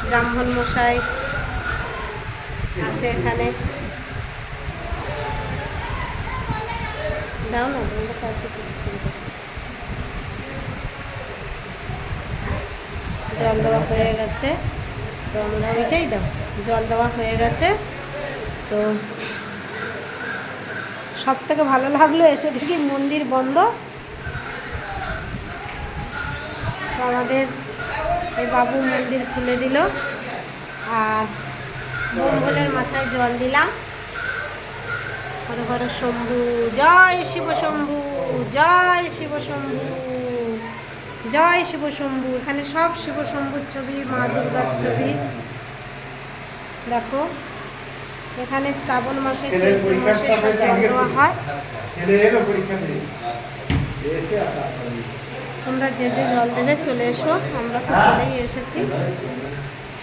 ব্রাহ্মণ মশাই আছে এখানে। দাও না তোমরা চাচ্ছি, জল দেওয়া হয়ে গেছে, তো আমরা ওইটাই দাও, জল দেওয়া হয়ে গেছে। তো সব থেকে ভালো লাগলো এসে দেখি মন্দির বন্ধ। তো আমাদের এই বাবু মন্দির খুলে দিল, আর বোম্বলের মাথায় জল দিলাম। হর হর শম্ভু, জয় শিব শম্ভু, জয় শিব শম্ভু, জয় শিব শম্ভু। এখানে সব শিব শম্ভুর ছবি, মা দুর্গার ছবি। দেখো এখানে শ্রাবণ মাসে, চৈত্র মাসে সব জল দেওয়া হয়। তোমরা যে যে জল দেবে চলে এসো, আমরা তো চলেই এসেছি।